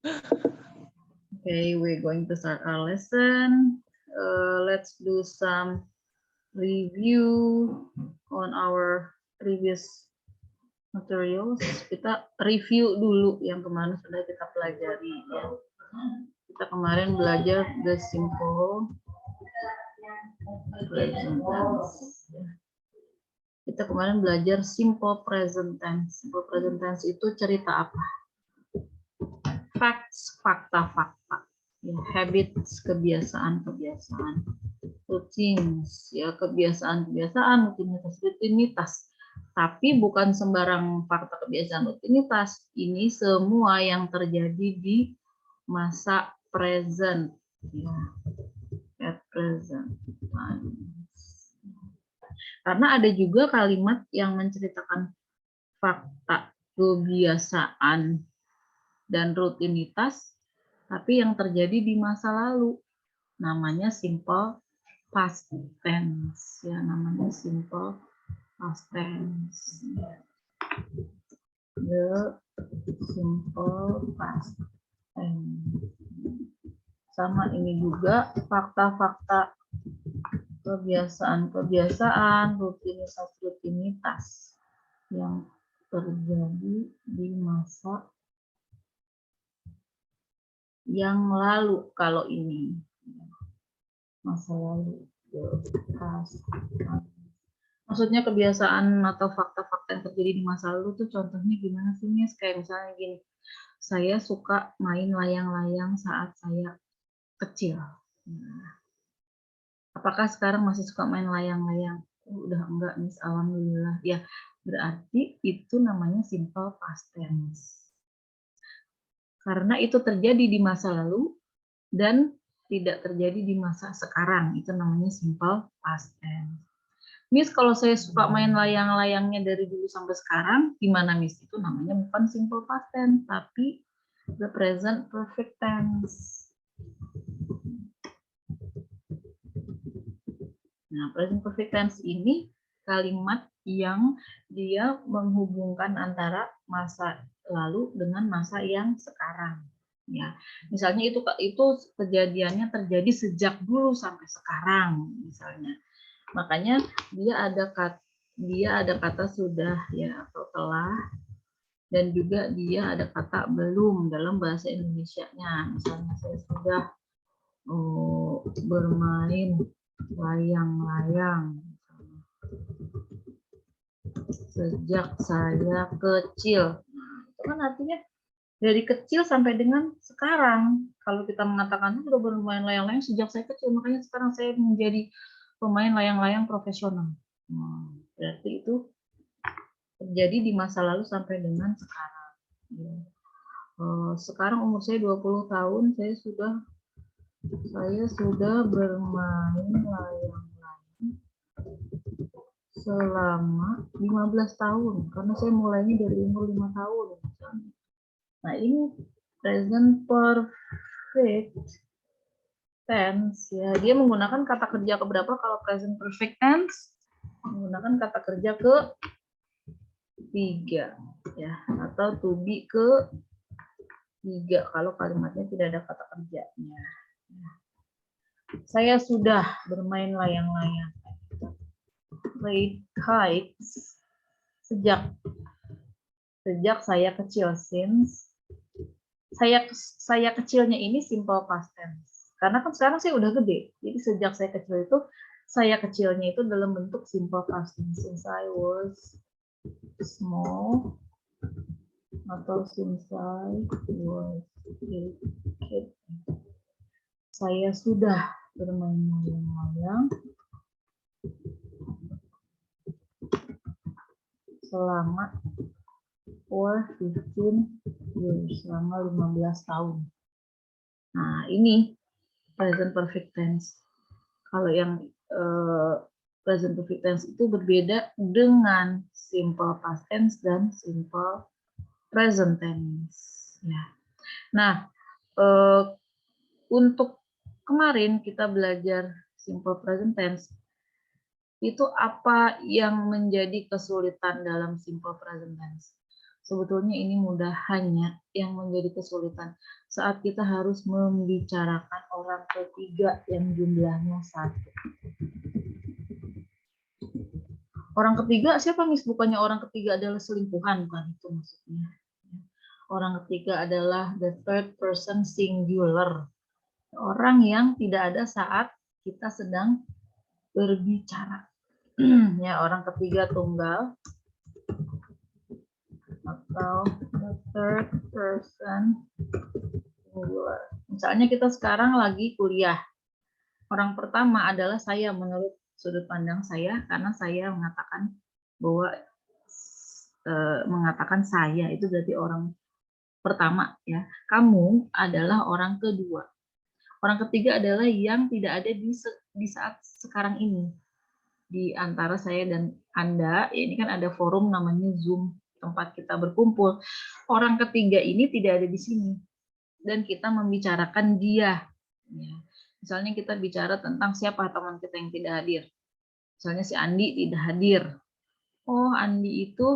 Okay, we're going to start our lesson. Let's do some review on our previous materials. Kita review dulu yang kemarin sudah kita pelajari. Ya. Kita kemarin belajar the simple present tense. Kita kemarin belajar simple present tense. Simple present tense itu cerita apa? Facts, fakta-fakta. Ya, habits, kebiasaan-kebiasaan. Routines, ya kebiasaan-kebiasaan, rutinitas. Tapi bukan sembarang fakta kebiasaan rutinitas. Ini semua yang terjadi di masa present. Ya, at present time. Karena ada juga kalimat yang menceritakan fakta, kebiasaan, dan rutinitas, tapi yang terjadi di masa lalu. Namanya simple past tense. Ya, namanya simple past tense. The simple past tense. Sama ini juga fakta-fakta, kebiasaan-kebiasaan, rutinitas-rutinitas yang terjadi di masa yang lalu. Kalau ini masa lalu, maksudnya kebiasaan atau fakta-fakta yang terjadi di masa lalu tuh contohnya gimana sih, Miss? Kayak misalnya gini, saya suka main layang-layang saat saya kecil. Nah, apakah sekarang masih suka main layang-layang? Udah enggak, Miss, alhamdulillah. Ya, berarti itu namanya simple past tense. Karena itu terjadi di masa lalu dan tidak terjadi di masa sekarang. Itu namanya simple past tense. Miss, kalau saya suka main layang-layangnya dari dulu sampai sekarang, gimana, Miss? Itu namanya bukan simple past tense, tapi the present perfect tense. Nah, present perfect tense ini kalimat yang dia menghubungkan antara masa lalu dengan masa yang sekarang. Ya, misalnya itu kejadiannya terjadi sejak dulu sampai sekarang, misalnya. Makanya dia ada kata sudah, ya, atau telah, dan juga dia ada kata belum dalam bahasa Indonesianya. Misalnya saya sudah bermain layang-layang sejak saya kecil. Nah, itu kan artinya dari kecil sampai dengan sekarang. Kalau kita mengatakan sudah bermain layang-layang sejak saya kecil, makanya sekarang saya menjadi pemain layang-layang profesional. Nah, berarti itu terjadi di masa lalu sampai dengan sekarang. Sekarang umur saya 20 tahun, saya sudah bermain layang-layang selama 15 tahun, karena saya mulainya dari umur 5 tahun. Nah, ini present perfect tense, ya. Dia menggunakan kata kerja keberapa kalau present perfect tense? Menggunakan kata kerja ke-3, ya, atau to be ke-3 kalau kalimatnya tidak ada kata kerjanya. Saya sudah bermain layang-layang, played kites, sejak saya kecil, since saya kecilnya ini simple past tense. Karena kan sekarang saya udah gede, jadi sejak saya kecil itu saya kecilnya itu dalam bentuk simple past tense. Since I was small atau since I was a kid. Saya sudah bermain layang-layang selama 15 years, selama 15 tahun. Nah, ini present perfect tense. Kalau yang present perfect tense itu berbeda dengan simple past tense dan simple present tense. Ya. Nah, untuk kemarin kita belajar simple present tense. Itu apa yang menjadi kesulitan dalam simple present tense? Sebetulnya ini mudah, hanya yang menjadi kesulitan saat kita harus membicarakan orang ketiga yang jumlahnya 1. Orang ketiga siapa, Miss? Bukannya orang ketiga adalah selingkuhan, bukan itu maksudnya. Orang ketiga adalah the third person singular. Orang yang tidak ada saat kita sedang berbicara. Ya, orang ketiga tunggal atau the third person singular. Misalnya kita sekarang lagi kuliah. Orang pertama adalah saya menurut sudut pandang saya, karena saya mengatakan bahwa mengatakan saya itu berarti orang pertama, ya. Kamu adalah orang kedua. Orang ketiga adalah yang tidak ada di saat sekarang ini. Di antara saya dan Anda, ini kan ada forum namanya Zoom, tempat kita berkumpul. Orang ketiga ini tidak ada di sini. Dan kita membicarakan dia. Ya. Misalnya kita bicara tentang siapa teman kita yang tidak hadir. Misalnya si Andi tidak hadir. Oh, Andi itu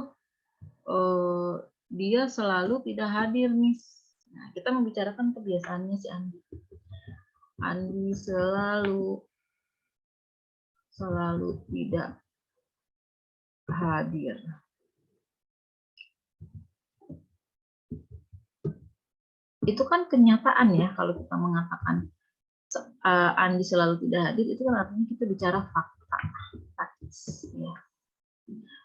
dia selalu tidak hadir, Miss. Nah, kita membicarakan kebiasaannya si Andi. Andi selalu tidak hadir. Itu kan kenyataan ya, kalau kita mengatakan Andi selalu tidak hadir, itu kan artinya kita bicara fakta. Ya.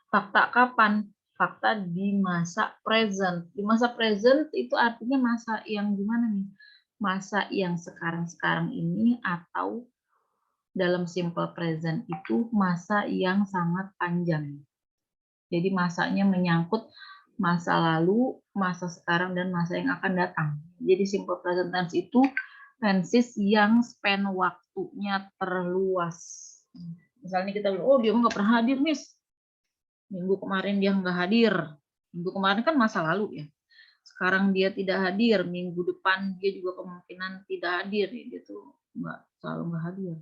Fakta kapan? Fakta di masa present. Di masa present itu artinya masa yang gimana nih? Masa yang sekarang-sekarang ini, atau dalam simple present itu masa yang sangat panjang. Jadi masanya menyangkut masa lalu, masa sekarang, dan masa yang akan datang. Jadi simple present tense itu tenses yang span waktunya terluas. Misalnya kita bilang, oh dia nggak pernah hadir, Miss. Minggu kemarin dia nggak hadir. Minggu kemarin kan masa lalu ya. Sekarang dia tidak hadir. Minggu depan dia juga kemungkinan tidak hadir. Dia tuh selalu nggak hadir.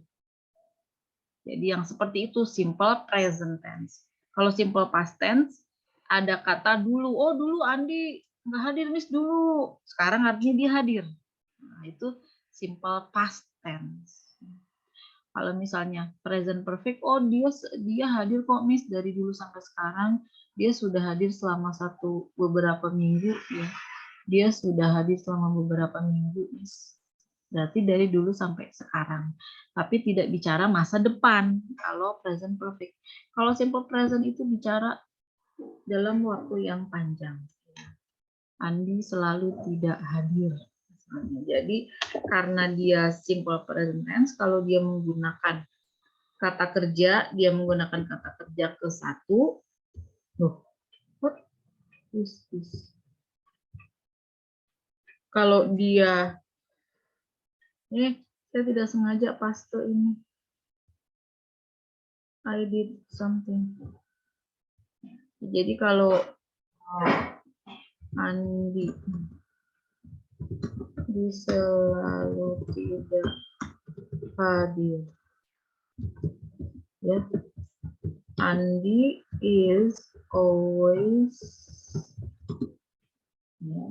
Jadi yang seperti itu simple present tense. Kalau simple past tense, ada kata dulu. Oh dulu Andi nggak hadir, Miss, dulu. Sekarang artinya dia hadir. Nah, itu simple past tense. Kalau misalnya present perfect, oh dia hadir kok, Miss, dari dulu sampai sekarang. Dia sudah hadir selama beberapa minggu, ya. Dia sudah hadir selama beberapa minggu, Miss. Berarti dari dulu sampai sekarang. Tapi tidak bicara masa depan kalau present perfect. Kalau simple present itu bicara dalam waktu yang panjang. Andi selalu tidak hadir. Jadi karena dia simple present tense, kalau dia menggunakan kata kerja, dia menggunakan kata kerja ke satu. Loh, what is this? Kalau dia, saya tidak sengaja paste ini. I did something. Jadi kalau Andi selalu tidak hadir, ya. Andi is always, ya.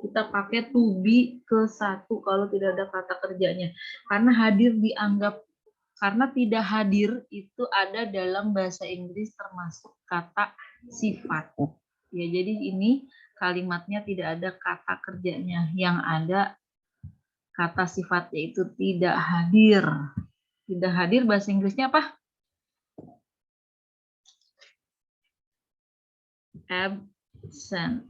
Kita pakai to be ke satu kalau tidak ada kata kerjanya, karena hadir dianggap, karena tidak hadir itu ada dalam bahasa Inggris termasuk kata sifat. Ya, jadi ini kalimatnya tidak ada kata kerjanya, yang ada kata sifatnya itu tidak hadir. Tidak hadir bahasa Inggrisnya apa? Absent.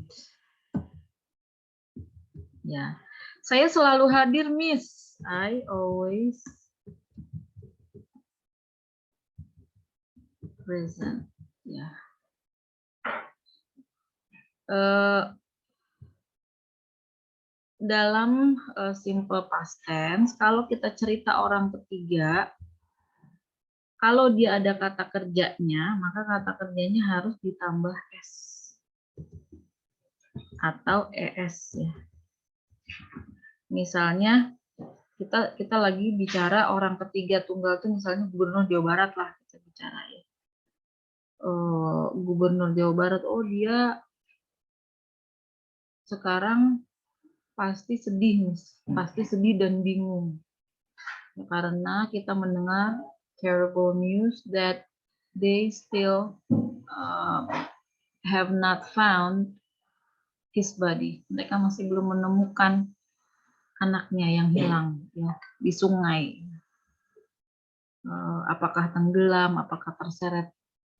Ya. Saya selalu hadir, Miss. I always present. Ya. Dalam simple past tense, kalau kita cerita orang ketiga, kalau dia ada kata kerjanya, maka kata kerjanya harus ditambah s atau es, ya. Misalnya kita lagi bicara orang ketiga tunggal itu, misalnya Gubernur Jawa Barat lah kita bicara, ya. Gubernur Jawa Barat, oh dia sekarang pasti sedih, Miss. Pasti sedih dan bingung. Karena kita mendengar terrible news that they still have not found his body. Mereka masih belum menemukan anaknya yang hilang ya di sungai. Apakah tenggelam, apakah terseret,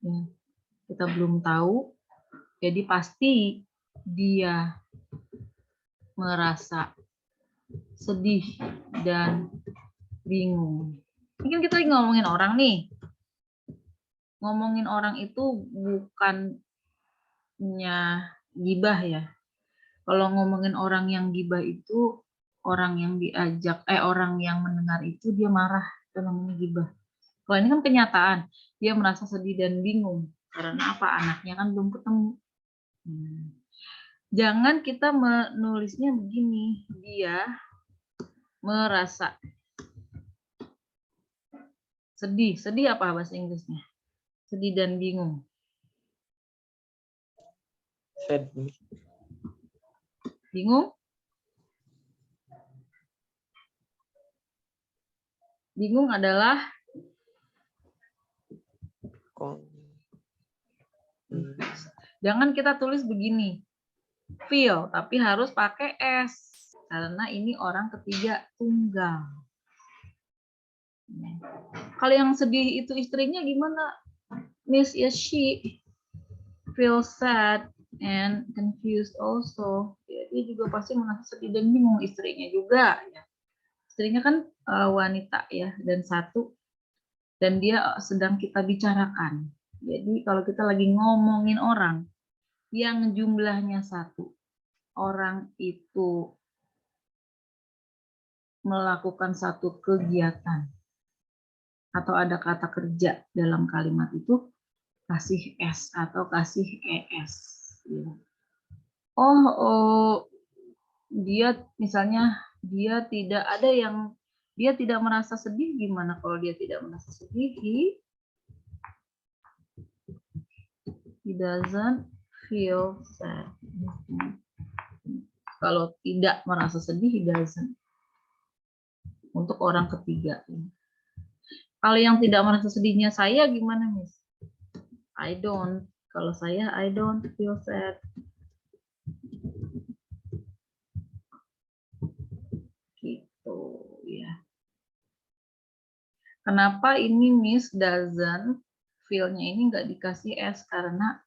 ya, kita belum tahu. Jadi pasti dia merasa sedih dan bingung. Mungkin kita lagi ngomongin orang nih. Ngomongin orang itu bukannya gibah ya. Kalau ngomongin orang yang gibah itu orang yang orang yang mendengar itu dia marah, itu namanya gibah. Kalau ini kan kenyataan, dia merasa sedih dan bingung karena apa? Anaknya kan belum ketemu. Jangan kita menulisnya begini, dia merasa sedih. Sedih apa bahasa Inggrisnya? Sedih dan bingung. Sad. Bingung? Bingung adalah jangan kita tulis begini, feel, tapi harus pakai S karena ini orang ketiga tunggal. Kalau yang sedih itu istrinya gimana? Miss, ya she feel sad and confused also. Ya, dia juga pasti merasa sedih dan bingung, istrinya juga. Ya. Istrinya kan wanita ya, dan satu, dan dia sedang kita bicarakan. Jadi kalau kita lagi ngomongin orang yang jumlahnya satu, orang itu melakukan satu kegiatan atau ada kata kerja dalam kalimat itu, kasih S atau kasih ES. Oh, dia misalnya dia tidak merasa sedih, gimana kalau dia tidak merasa sedih? He doesn't feel sad. Kalau tidak merasa sedih, he doesn't. Untuk orang ketiga. Kalau yang tidak merasa sedihnya saya gimana, Miss? I don't. Kalau saya, I don't feel sad. Gitu ya. Kenapa ini Miss doesn't feel-nya ini nggak dikasih S? Karena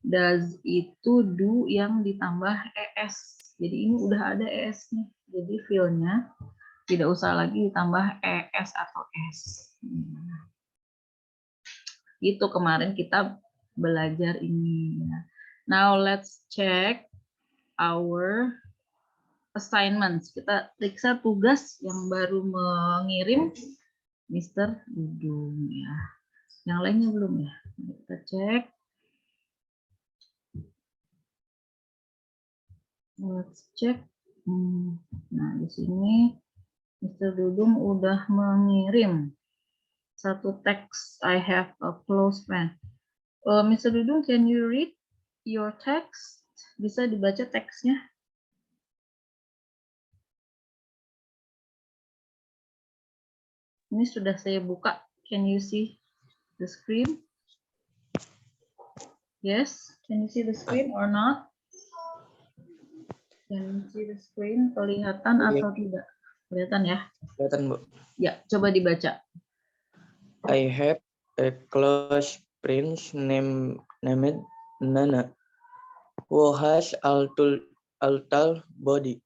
does itu do yang ditambah ES. Jadi ini udah ada ES-nya. Jadi feel-nya tidak usah lagi ditambah ES atau S. Itu kemarin kita belajar ini. Now let's check our assignments. Kita periksa tugas yang baru mengirim Mr. Dudung ya. Yang lainnya belum ya. Kita cek. Let's check. Nah, di sini Mr. Dudung udah mengirim satu teks. I have a close friend. Mr. Dudung, can you read your text? Bisa dibaca teksnya? Ini sudah saya buka. Can you see the screen? Yes, can you see the screen or not? Can you see the screen? Kelihatan atau tidak? Kelihatan ya? Kelihatan, Bu. Ya, coba dibaca. I have a close friend named Nana, who has a tall body,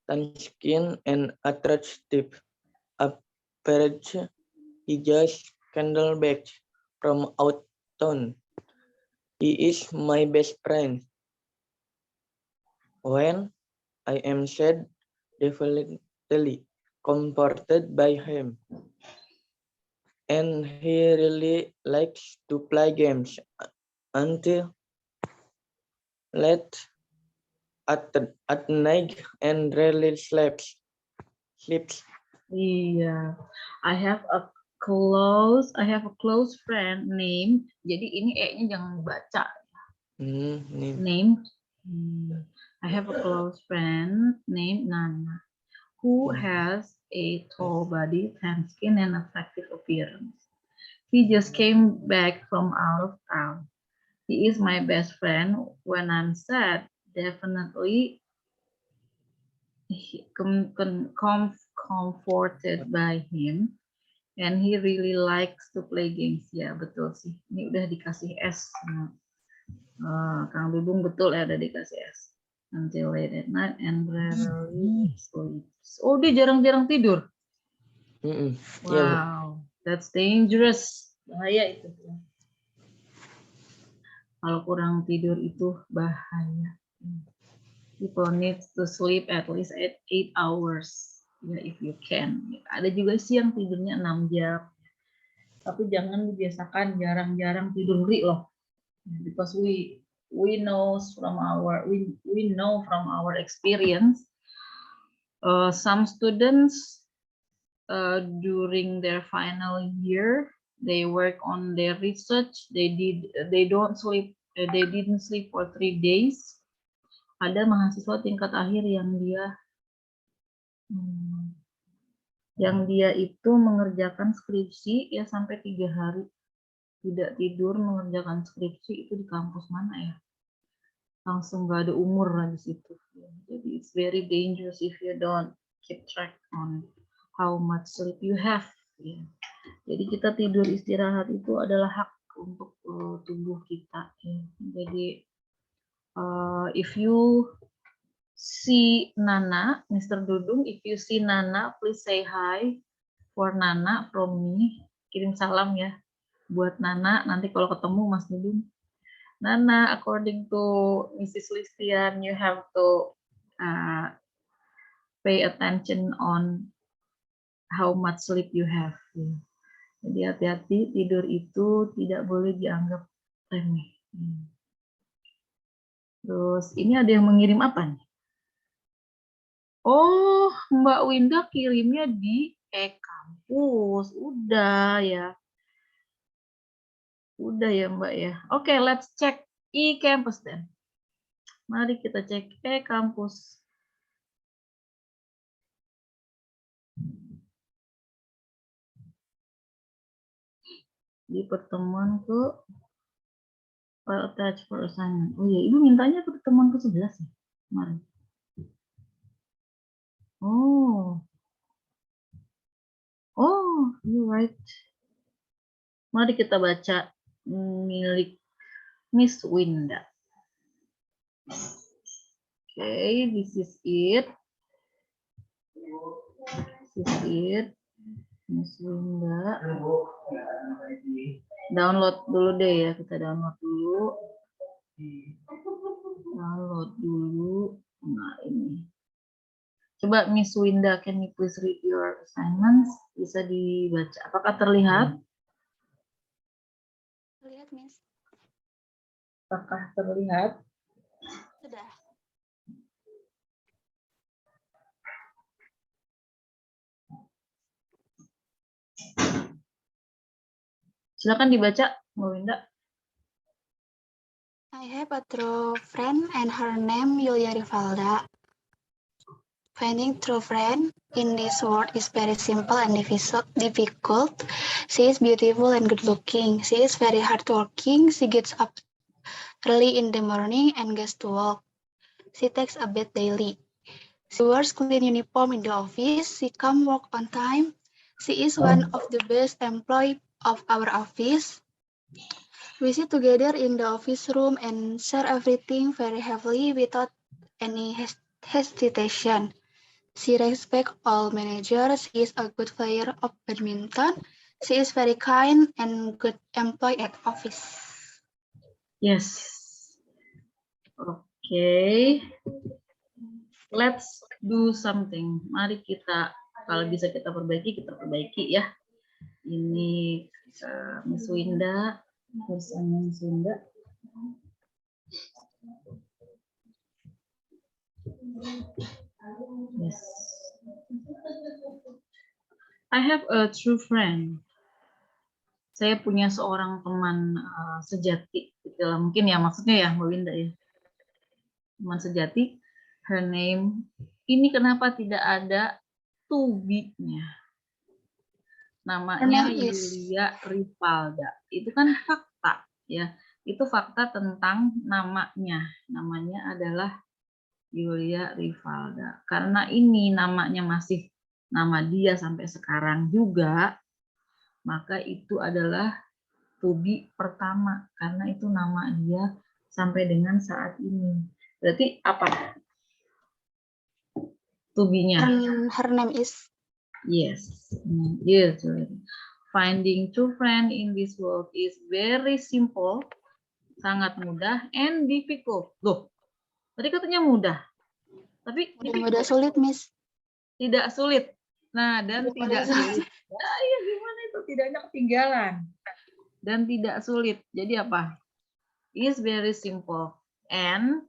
tan skin, and attractive appearance. He just candle back from out town. He is my best friend. When I am sad, definitely comforted by him. And he really likes to play games until late at night and rarely sleeps. Iya, I have a close friend named. Jadi ini E-nya jangan baca. Name. I have a close friend named Nana who has a tall body, tan skin, and attractive appearance. He just came back from out of town. He is my best friend when I'm sad. Definitely comforted by him. And he really likes to play games. Ya, betul sih. Ini udah dikasih S. Kang Dudung betul ya, udah dikasih S. Until late at night and rarely sleeps. Oh, dia jarang-jarang tidur. Wow, that's dangerous. Bahaya itu. Kalau kurang tidur itu bahaya. People need to sleep at least 8 hours. Ya, if you can. Ada juga sih yang tidurnya 6 jam. Tapi jangan dibiasakan jarang-jarang tidur, ngeri loh. Because we know from our experience, some students during their final year, they work on their research. They didn't sleep for 3 days. Ada mahasiswa tingkat akhir yang dia itu mengerjakan skripsi ya sampai 3 hari tidak tidur mengerjakan skripsi. Itu di kampus mana ya? Langsung gak ada umur di situ. Jadi it's very dangerous if you don't keep track on how much sleep you have. Jadi kita tidur istirahat itu adalah hak untuk tubuh kita. Jadi if you see Nana, Mr. Dudung, if you see Nana, please say hi for Nana from me. Kirim salam ya buat Nana. Nanti kalau ketemu Mas Dudung. Nana, according to Mrs. Listian, you have to pay attention on how much sleep you have. Jadi hati-hati, tidur itu tidak boleh dianggap remeh. Terus ini ada yang mengirim apa nih? Oh, Mbak Winda kirimnya di e-kampus. Udah ya. Udah ya Mbak ya. Oke, let's check e-campus then. Mari kita cek e-kampus. Di pertemuan ke file attach for assignment. Oh iya, Ibu mintanya ke pertemuan ke-11 ya kemarin. Oh, you right. Mari kita baca milik Miss Winda. Okay, this is it. This is it. Miss Winda. Download dulu deh ya, kita download dulu. Download dulu. Nah, ini. Coba Miss Winda, can you please read your assignments? Bisa dibaca. Apakah terlihat? Terlihat, Miss. Apakah terlihat? Sudah. Silakan dibaca, Mbak Winda. I have a true friend and her name Yulia Rivalda. Finding true friend in this world is very simple and difficult. She is beautiful and good looking. She is very hardworking. She gets up early in the morning and goes to work. She takes a bath daily. She wears clean uniform in the office. She comes work on time. She is one of the best employees of our office. We sit together in the office room and share everything very happily without any hesitation. She respects all managers. She is a good player of badminton. She is very kind and good employee at office. Yes. Okay. Let's do something. Mari kita, kalau bisa kita perbaiki ya. Ini Miss Winda, bersama Miss Winda. Yes. I have a true friend. Saya punya seorang teman sejati. Mungkin ya maksudnya ya Mbak Winda ya. Teman sejati. her name. Ini kenapa tidak ada to be-nya? Namanya Her name is. Yulia Rivalda. Itu kan fakta, ya. Itu fakta tentang namanya. Namanya adalah Yulia Rivalda. Karena ini namanya masih nama dia sampai sekarang juga, maka itu adalah to be pertama. Karena itu nama dia sampai dengan saat ini. Berarti apa? To be-nya. Her name is. Yes. Yes. Finding true friend in this world is very simple, sangat mudah, and difficult. Loh, tadi katanya mudah, tapi Mudah sulit, Miss. tidak sulit. Nah, dan tidak Sulit. sulit. Ya, gimana itu? Tidaknya ketinggalan. Dan tidak sulit. Jadi apa? Is very simple and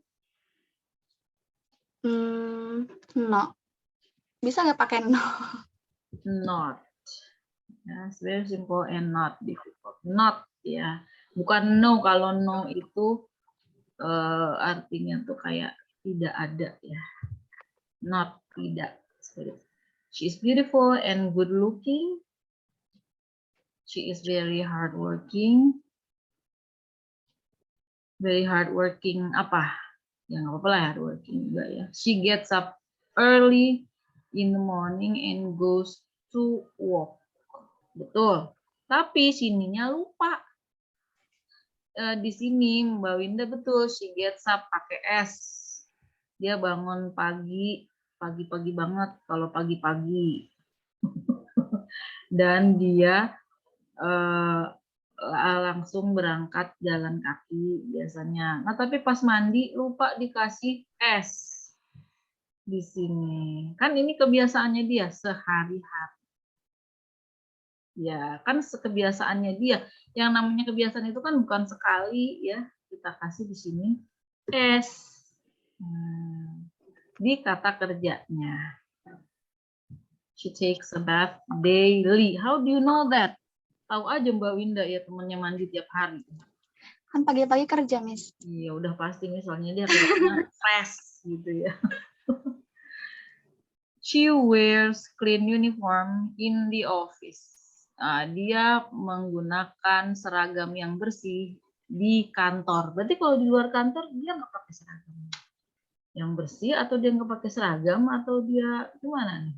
No. Bisa nggak pakai no? not. Yes, very simple and not difficult. Not, ya. Bukan no. Kalau no itu artinya tuh kayak tidak ada, ya. Not, tidak. She is beautiful and good looking. She is very hardworking. Very hardworking apa? Ya nggak apa-apa lah, hardworking juga ya. She gets up early in the morning and goes to work. Betul. Tapi sininya lupa. Di sini Mbak Winda betul. She gets up pakai S. Dia bangun pagi-pagi banget kalau pagi-pagi. Dan dia langsung berangkat jalan kaki biasanya. Nah, tapi pas mandi lupa dikasih es di sini. Kan ini kebiasaannya dia sehari-hari. Ya, kan kebiasaannya dia. Yang namanya kebiasaan itu kan bukan sekali ya. Kita kasih di sini es. Di kata kerjanya. She takes a bath daily. How do you know that? Tahu aja Mbak Winda ya, temennya mandi tiap hari. Kan pagi-pagi kerja, Miss. Iya, udah pasti misalnya dia kayaknya fresh gitu ya. She wears clean uniform in the office. Nah, dia menggunakan seragam yang bersih di kantor. Berarti kalau di luar kantor dia nggak pakai seragam yang bersih, atau dia nggak pakai seragam, atau dia gimana nih?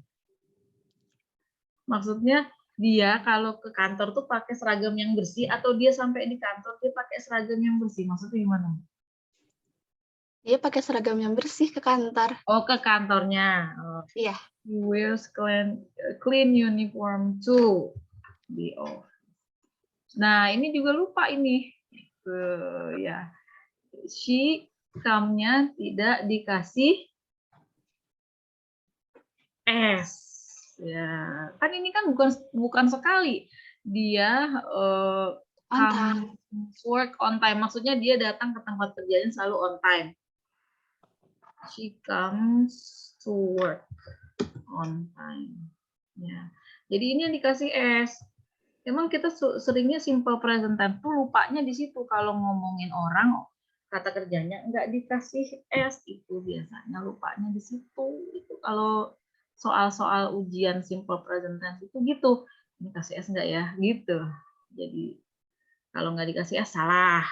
Maksudnya dia kalau ke kantor tuh pakai seragam yang bersih, atau dia sampai di kantor dia pakai seragam yang bersih? Maksudnya gimana? Dia pakai seragam yang bersih ke kantor. Oh, ke kantornya. Oh. Iya. He wears clean uniform to the office. Nah, ini juga lupa ini. Ya. She come-nya tidak dikasih S. Ya, kan ini kan bukan sekali dia work on time. Maksudnya dia datang ke tempat kerjanya selalu on time. She comes to work on time. Ya. Jadi ini yang dikasih S. Emang kita seringnya simple present time tuh lupanya di situ. Kalau ngomongin orang kata kerjanya nggak dikasih S, itu biasanya lupanya di situ. Itu kalau soal-soal ujian simple present tense itu gitu. Ini kasih S nggak ya? Gitu. Jadi kalau nggak dikasih S salah.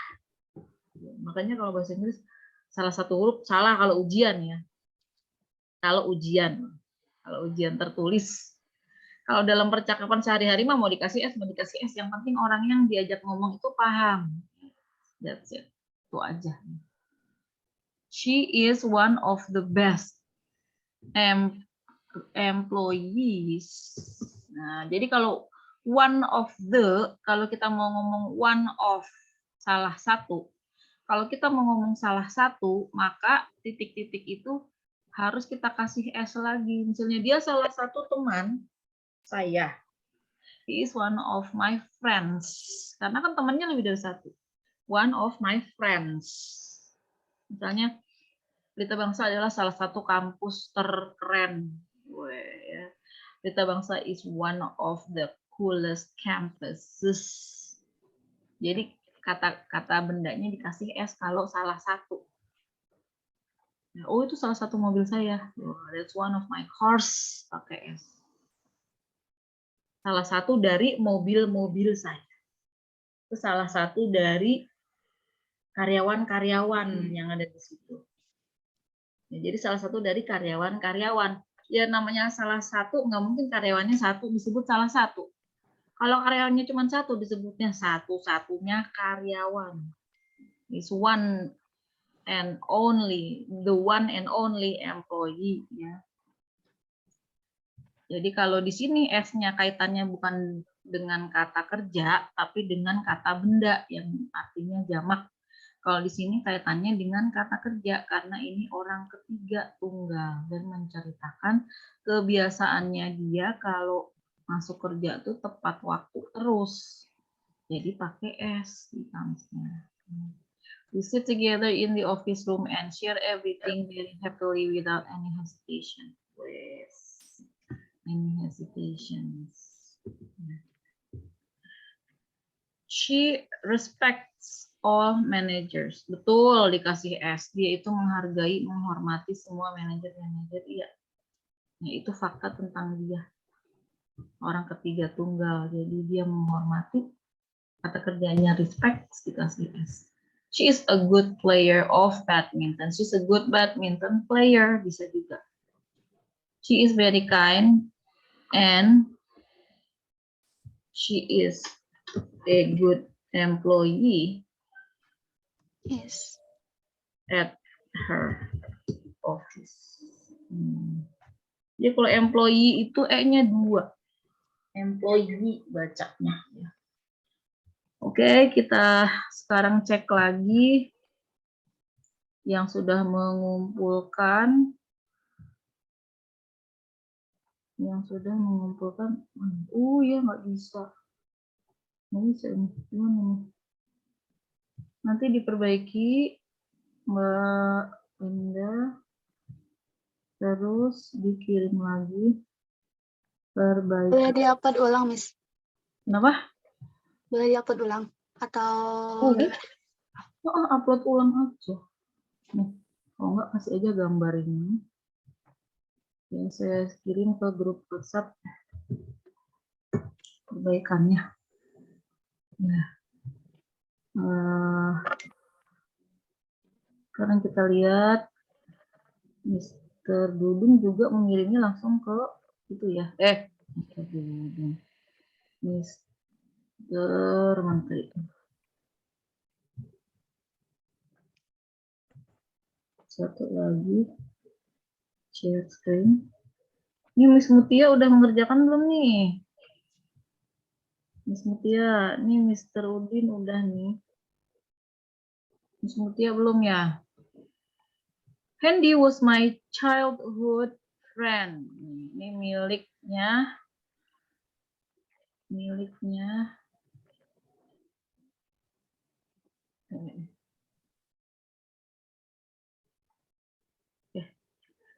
Makanya kalau bahasa Inggris salah satu huruf salah kalau ujian ya. Kalau ujian tertulis. Kalau dalam percakapan sehari-hari mah mau dikasih S, yang penting orang yang diajak ngomong itu paham. That's it. Itu aja. She is one of the best employees. Nah, jadi kalau one of the, kalau kita mau ngomong one of, salah satu. Kalau kita mau ngomong salah satu, maka titik-titik itu harus kita kasih S lagi. Misalnya dia salah satu teman saya. He is one of my friends. Karena kan temannya lebih dari satu. One of my friends. Misalnya, Pelita Bangsa adalah salah satu kampus terkeren. Pelita Bangsa is one of the coolest campuses. Jadi kata bendanya dikasih S kalau salah satu. Oh, itu salah satu mobil saya. Oh, that's one of my cars, pakai S. Salah satu dari mobil-mobil saya. Itu salah satu dari karyawan-karyawan yang ada di situ. Ya, jadi salah satu dari karyawan-karyawan. Ya namanya salah satu, nggak mungkin karyawannya satu disebut salah satu. Kalau karyawannya cuma satu disebutnya satu-satunya karyawan. Is one and only, the one and only employee. Ya. Jadi kalau di sini S-nya kaitannya bukan dengan kata kerja, tapi dengan kata benda yang artinya jamak. Kalau di sini kaitannya dengan kata kerja karena ini orang ketiga tunggal dan menceritakan kebiasaannya dia kalau masuk kerja tuh tepat waktu terus. Jadi pakai S di kamusnya. We sit together in the office room and share everything very happily without any hesitation. Yes. Any hesitations. She respects all managers. Betul, dikasih S. Dia itu menghargai, menghormati semua manajer-manajer. Iya. Nah, itu fakta tentang dia. Orang ketiga tunggal. Jadi dia menghormati. Kata kerjanya respect, dikasih S. She is a good player of badminton. She's a good badminton player. Bisa juga. She is very kind and she is a good employee. Yes. At her office. Jadi kalau employee itu E-nya 2. Employee bacanya. Oke, kita sekarang cek lagi yang sudah mengumpulkan. Yang sudah mengumpulkan. Oh ya, nggak bisa. Nggak bisa ini. Gimana nih? Nanti diperbaiki, Mbak Linda. Terus dikirim lagi. Perbaiki. Boleh di-upload ulang, Miss? Kenapa? Boleh di-upload ulang? Atau Boleh. Oh, upload ulang aja. Nih, kalau nggak kasih aja gambar ini. Yang saya kirim ke grup WhatsApp perbaikannya. Nah, sekarang kita lihat Mr. Dudung juga mengirimnya langsung ke itu ya. Mr. Dudung. Mr. Menteri. Satu lagi. Share screen. Ini Miss Mutia udah mengerjakan belum nih? Miss Mutia, ini Mr. Udin udah nih. Miss Mutia belum ya? Handy was my childhood friend. Ini miliknya.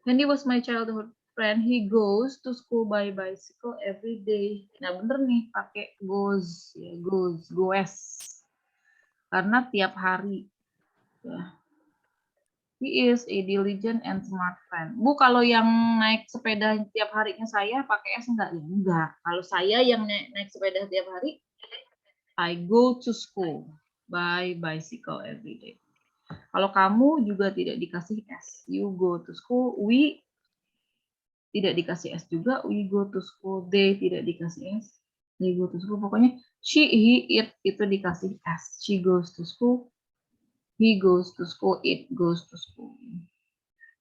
Handy was my childhood friend. He goes to school by bicycle every day. Nah bener nih pakai goes, ya goes. Karena tiap hari. Ya. He is a diligent and smart friend. Bu, kalau yang naik sepeda tiap harinya saya pakai S enggak? Ya enggak. Kalau saya yang naik sepeda tiap hari, I go to school by bicycle every day. Kalau kamu juga tidak dikasih S. You go to school, we tidak dikasih S juga, we go to school, they tidak dikasih S, they go to school. Pokoknya she, he, it itu dikasih S. She goes to school, he goes to school, it goes to school.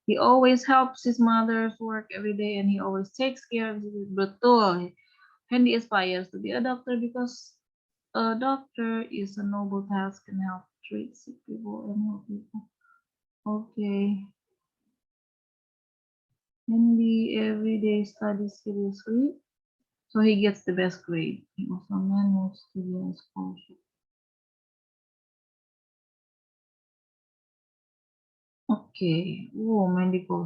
He always helps his mother's work every day and he always takes care of it. Betul. Handy aspires to be a doctor because a doctor is a noble task and help treat sick people and help people. Okay. Handy every day studies seriously, so he gets the best grade. He also manages to get a scholarship. Oke, medical.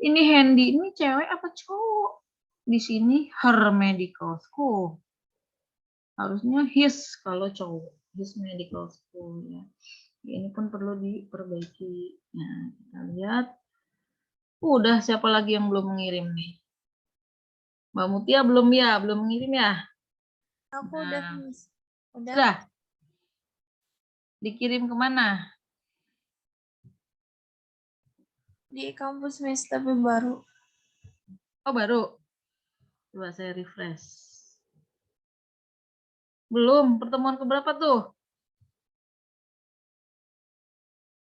Ini Handy ini cewek apa cowok? Di sini her medical school. Harusnya his kalau cowok, his medical school ya. Ini pun perlu diperbaiki. Nah, kita lihat. Udah, siapa lagi yang belum mengirim nih? Mbak Mutia belum ya? Belum mengirim ya? Aku Nah. udah, Miss. Udah. Sudah? Dikirim kemana? Di kampus, Miss, tapi baru. Oh, baru. Coba saya refresh. Belum, pertemuan keberapa tuh?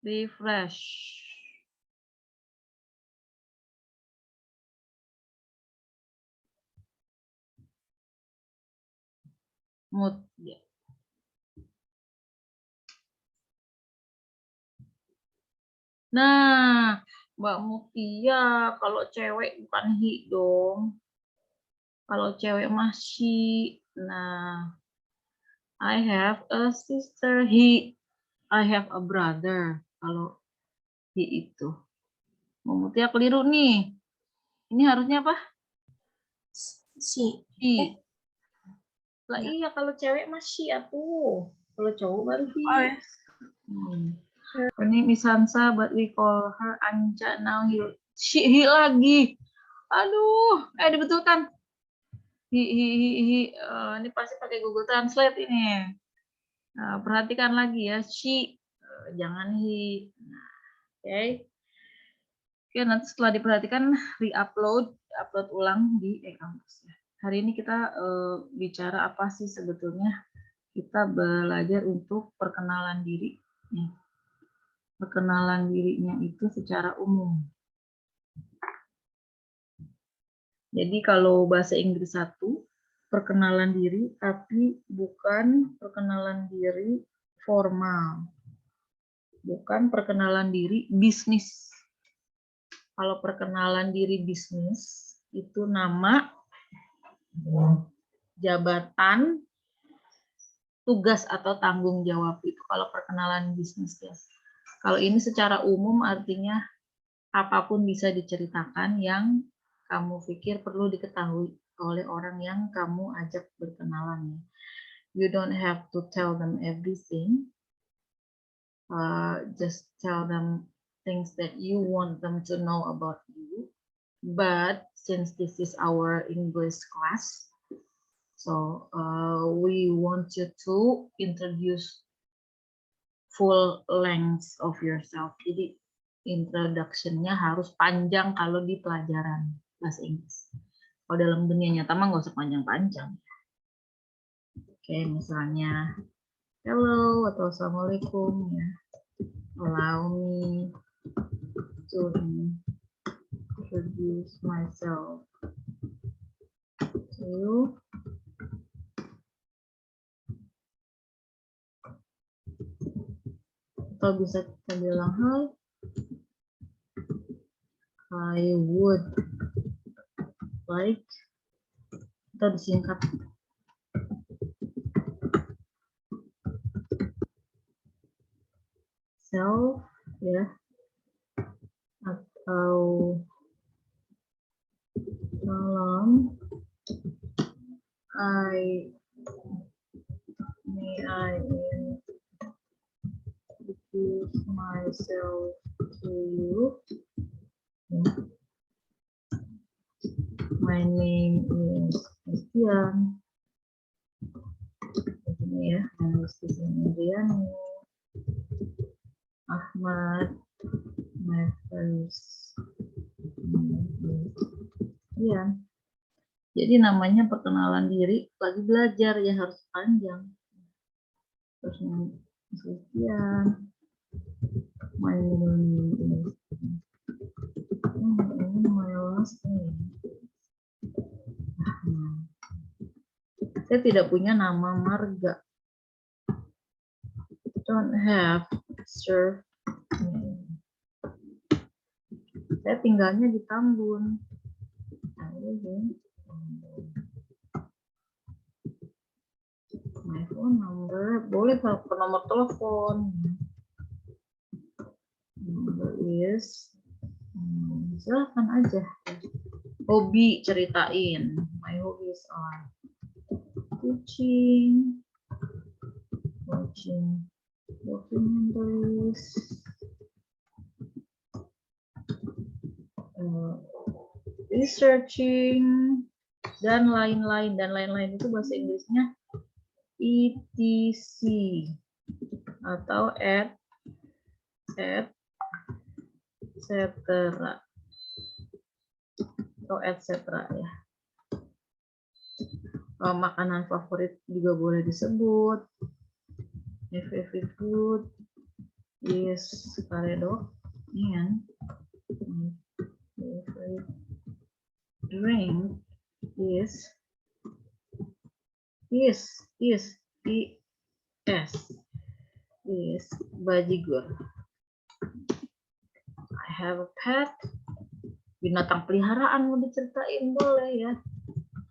Refresh. Mood. Ya. Nah, Mbak Mutia, kalau cewek bukan hi dong. Kalau cewek masih. Nah, I have a sister. I have a brother. Kalau hi itu. Mbak Mutia keliru nih. Ini harusnya apa? Si. Hi. Lah Ya. iya, kalau cewek masih atuh. Kalau cowok baru hi. Oh, ya. Ini Miss Hansa, but we call her Anja now. He lagi. Aduh, dibetulkan. He. Ini pasti pakai Google Translate ini. Perhatikan lagi ya, she, jangan he. Oke. Oke, nanti setelah diperhatikan, upload ulang di e-kampus. Hari ini kita bicara apa sih sebetulnya? Kita belajar untuk perkenalan diri. Perkenalan dirinya itu secara umum. Jadi kalau bahasa Inggris 1, perkenalan diri, tapi bukan perkenalan diri formal. Bukan perkenalan diri bisnis. Kalau perkenalan diri bisnis, itu nama, jabatan, tugas atau tanggung jawab. Itu kalau perkenalan bisnis ya. Kalau ini secara umum artinya apapun bisa diceritakan yang kamu pikir perlu diketahui oleh orang yang kamu ajak berkenalan. You don't have to tell them everything. Just tell them things that you want them to know about you. But since this is our English class, so we want you to introduce full length of yourself. Jadi introduction-nya harus panjang kalau di pelajaran bahasa Inggris. Kalau dalam dunia nyata mah nggak usah panjang-panjang. Oke, misalnya hello atau assalamualaikum ya. Allow me to introduce myself to you. Atau bisa kita bilang hi. I would like, atau disingkat self ya, atau salam, may I introduce myself to you. My name is Christian. Ini ya, Christian Ahmad, my first name is Christian. Jadi namanya perkenalan diri, lagi belajar ya harus panjang. Terus Christian, my name is my last name. Saya tidak punya nama marga. Don't have surname. Saya tinggalnya di Tambun. My phone number, boleh ke nomor telepon. Number is, silakan aja. Hobi ceritain. My hobbies are teaching, watching documentaries, researching, dan lain-lain. Dan lain-lain itu bahasa Inggrisnya etc atau et cetera atau et cetera ya. Makanan favorit juga boleh disebut. My favorite food is karedok, and my favorite drink is bajigur. I have a pet. Binatang peliharaan mau diceritain boleh ya.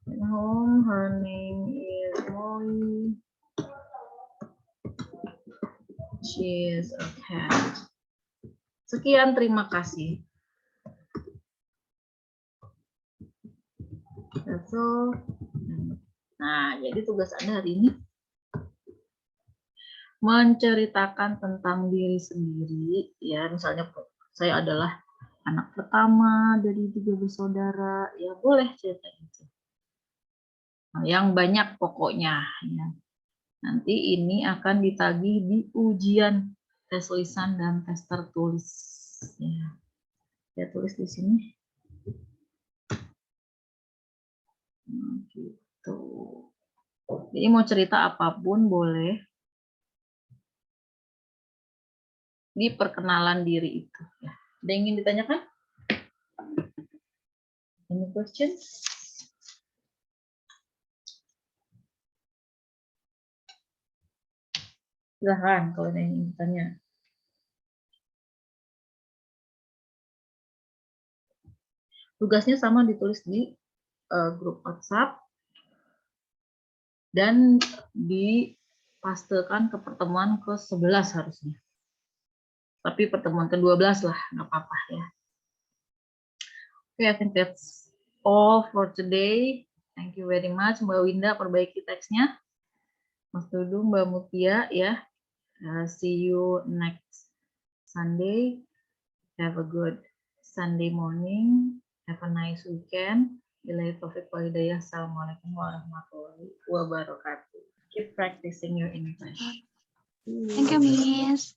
At home, her name is Molly. She is a cat. Sekian, terima kasih. That's all. Nah, jadi tugas Anda hari ini menceritakan tentang diri sendiri. Ya, misalnya saya adalah anak pertama dari 3 bersaudara. Ya, boleh cerita gitu. Nah, yang banyak pokoknya. Ya. Nanti ini akan ditagih di ujian tes lisan dan tes tertulis. Ya, saya tulis di sini. Gitu. Jadi mau cerita apapun boleh di perkenalan diri itu. Ya. Ada yang ingin ditanyakan? Any questions? Silahkan kalau ada yang ingin bertanya. Tugasnya sama ditulis di grup WhatsApp dan dipastekan ke pertemuan ke-11 harusnya. Tapi pertemuan ke-12 lah, nggak apa-apa ya. Oke, I think that's all for today. Thank you very much. Mbak Winda, perbaiki teksnya. Mas Dudung, Mbak Mutia ya. See you next Sunday. Have a good Sunday morning. Have a nice weekend. Billahi taufiq wal hidayah. Assalamualaikum warahmatullahi wabarakatuh. Keep practicing your English. Thank you, Miss.